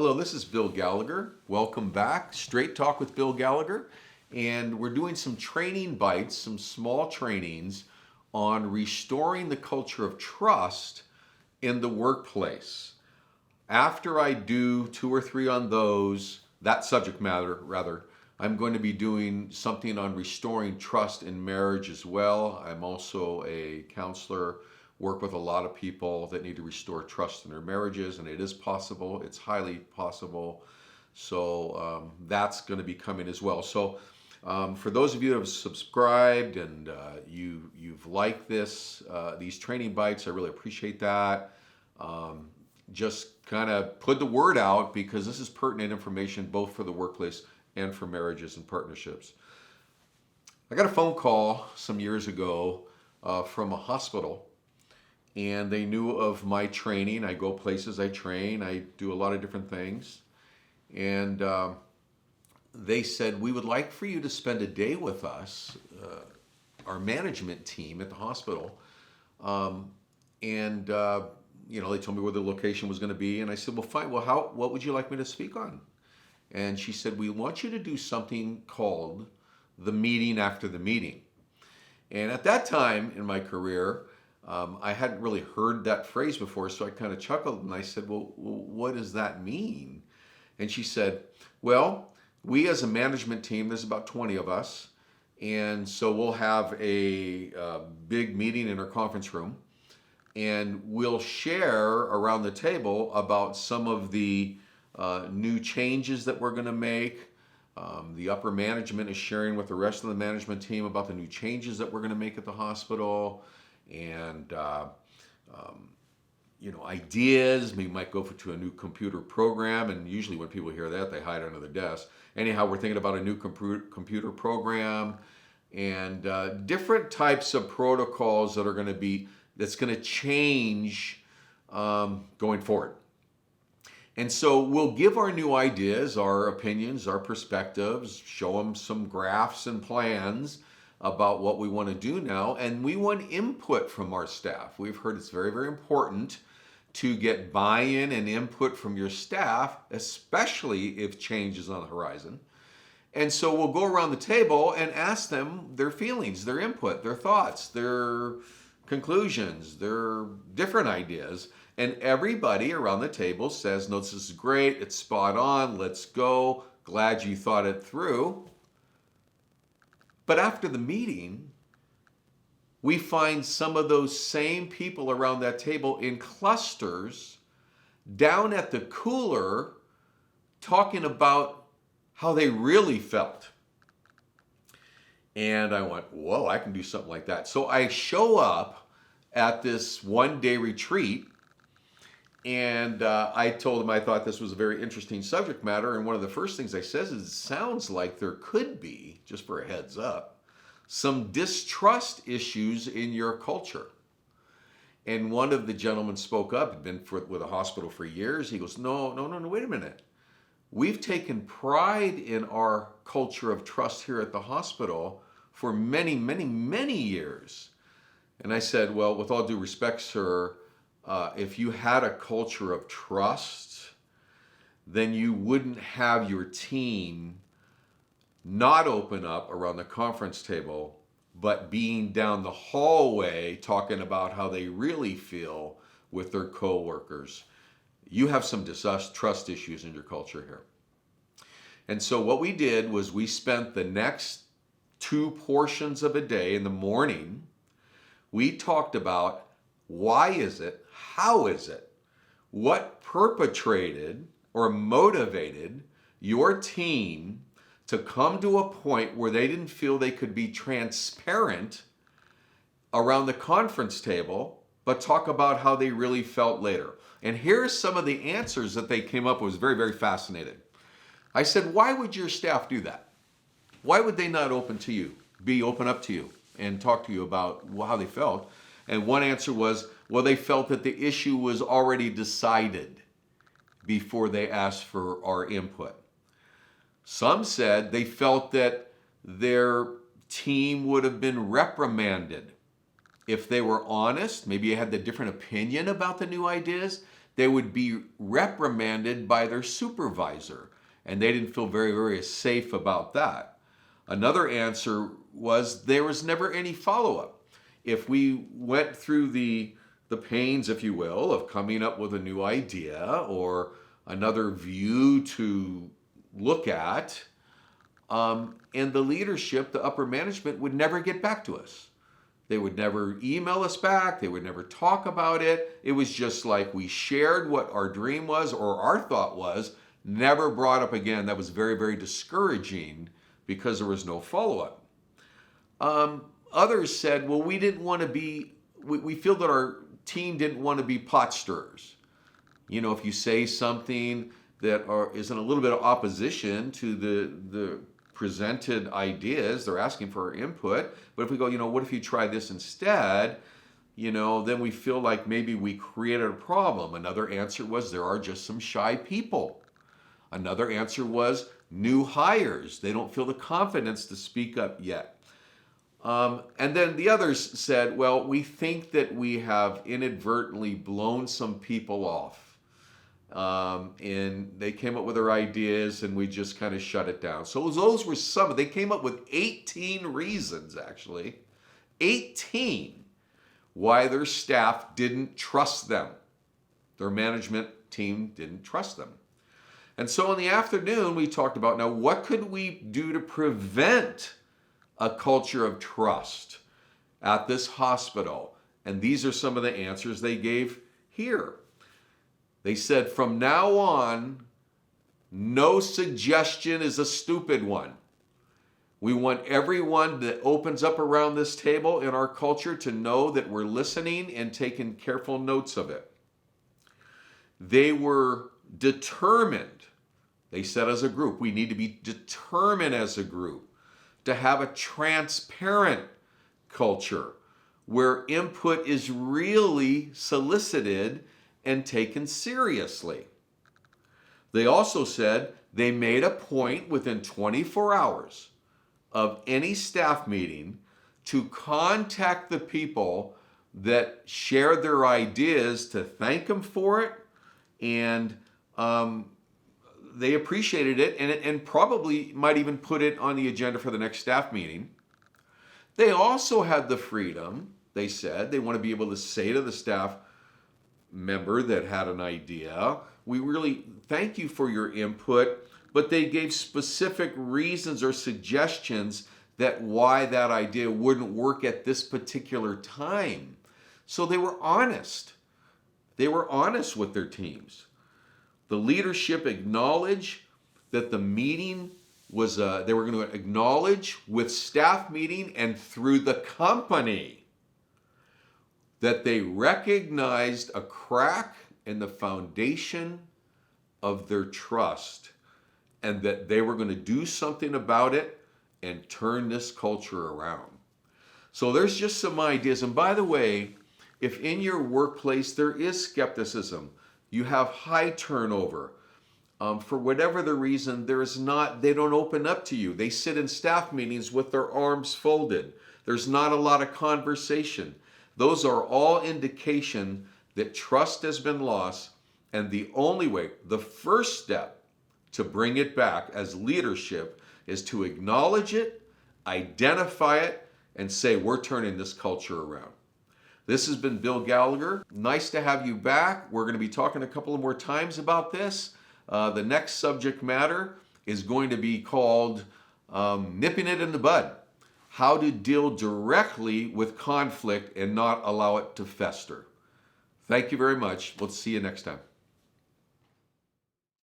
Hello, this is Bill Gallagher. Welcome back. Straight Talk with Bill Gallagher. And we're doing some training bites, some small trainings on restoring the culture of trust in the workplace. After I do 2 or 3 on those, that subject matter rather, I'm going to be doing something on restoring trust in marriage as well. I'm also a counselor, work with a lot of people that need to restore trust in their marriages, and it is possible. It's highly possible. So that's going to be coming as well. So for those of you who have subscribed and you've liked these training bites, I really appreciate that. Just kind of put the word out because this is pertinent information both for the workplace and for marriages and partnerships. I got a phone call some years ago from a hospital, and they knew of my training. I go places, I train, I do a lot of different things. And they said, we would like for you to spend a day with us, our management team at the hospital. And they told me where the location was going to be. And I said, well, fine. Well, what would you like me to speak on? And she said, we want you to do something called the meeting after the meeting. And at that time in my career, I hadn't really heard that phrase before, so I kind of chuckled and I said, well, what does that mean? And she said, well, we as a management team, there's about 20 of us, and so we'll have a big meeting in our conference room, and we'll share around the table about some of the new changes that we're going to make. The upper management is sharing with the rest of the management team about the new changes that we're going to make at the hospital, and ideas. We might go to a new computer program, and usually when people hear that, they hide under the desk. Anyhow, we're thinking about a new computer program and different types of protocols that's going to change going forward. And so we'll give our new ideas, our opinions, our perspectives, show them some graphs and plans about what we want to do now, and we want input from our staff. We've heard it's very, very important to get buy-in and input from your staff, especially if change is on the horizon. And so we'll go around the table and ask them their feelings, their input, their thoughts, their conclusions, their different ideas. And everybody around the table says, no, this is great, it's spot on, let's go, glad you thought it through. But after the meeting, we find some of those same people around that table in clusters down at the cooler talking about how they really felt. And I went, whoa, I can do something like that. So I show up at this one-day retreat, and I told them I thought this was a very interesting subject matter. And one of the first things I said is, it sounds like there could be, just for a heads up, some distrust issues in your culture. And one of the gentlemen spoke up, had been with a hospital for years. He goes, no, wait a minute. We've taken pride in our culture of trust here at the hospital for many, many, many years. And I said, well, with all due respect, sir, if you had a culture of trust, then you wouldn't have your team not open up around the conference table, but being down the hallway talking about how they really feel with their coworkers. You have some trust issues in your culture here. And so what we did was we spent the next 2 portions of a day in the morning, we talked about why is it, how is it, what perpetrated or motivated your team to come to a point where they didn't feel they could be transparent around the conference table, but talk about how they really felt later. And here's some of the answers that they came up with. I was very, very fascinated. I said, why would your staff do that? Why would they not be open up to you and talk to you about how they felt? And one answer was, well, they felt that the issue was already decided before they asked for our input. Some said they felt that their team would have been reprimanded if they were honest. Maybe they had a different opinion about the new ideas. they would be reprimanded by their supervisor, and they didn't feel very, very safe about that. Another answer was there was never any follow-up. If we went through the pains, if you will, of coming up with a new idea or another view to look at, and the leadership, the upper management, would never get back to us. They would never email us back. They would never talk about it. It was just like we shared what our dream was or our thought was, never brought up again. That was very, very discouraging because there was no follow-up. Others said, well, we didn't want to be, we feel that our team didn't want to be pot stirrers. You know, if you say something that is in a little bit of opposition to the presented ideas, they're asking for our input. But if we go, you know, what if you try this instead? You know, then we feel like maybe we created a problem. Another answer was there are just some shy people. Another answer was new hires. They don't feel the confidence to speak up yet. And then the others said, well, we think that we have inadvertently blown some people off. And they came up with their ideas and we just kind of shut it down. So those were some. They came up with 18 reasons, actually. 18 why their staff didn't trust them. Their management team didn't trust them. And so in the afternoon, we talked about, now, what could we do to prevent a culture of trust at this hospital? And these are some of the answers they gave here. They said, from now on, no suggestion is a stupid one. We want everyone that opens up around this table in our culture to know that we're listening and taking careful notes of it. They were determined. They said as a group, we need to be determined as a group to have a transparent culture where input is really solicited and taken seriously. They also said they made a point within 24 hours of any staff meeting to contact the people that shared their ideas to thank them for it, and they appreciated it and probably might even put it on the agenda for the next staff meeting. They also had the freedom, they said, they want to be able to say to the staff member that had an idea, we really thank you for your input, but they gave specific reasons or suggestions that why that idea wouldn't work at this particular time. So they were honest. They were honest with their teams. The leadership acknowledged that the meeting was, they were going to acknowledge with staff meeting and through the company that they recognized a crack in the foundation of their trust and that they were going to do something about it and turn this culture around. So there's just some ideas. And by the way, if in your workplace there is skepticism, you have high turnover, for whatever the reason, they don't open up to you. They sit in staff meetings with their arms folded. There's not a lot of conversation. Those are all indication that trust has been lost, and the only way, the first step to bring it back as leadership is to acknowledge it, identify it, and say, we're turning this culture around. This has been Bill Gallagher. Nice to have you back. We're going to be talking a couple of more times about this. The next subject matter is going to be called nipping it in the bud. How to deal directly with conflict and not allow it to fester. Thank you very much. We'll see you next time.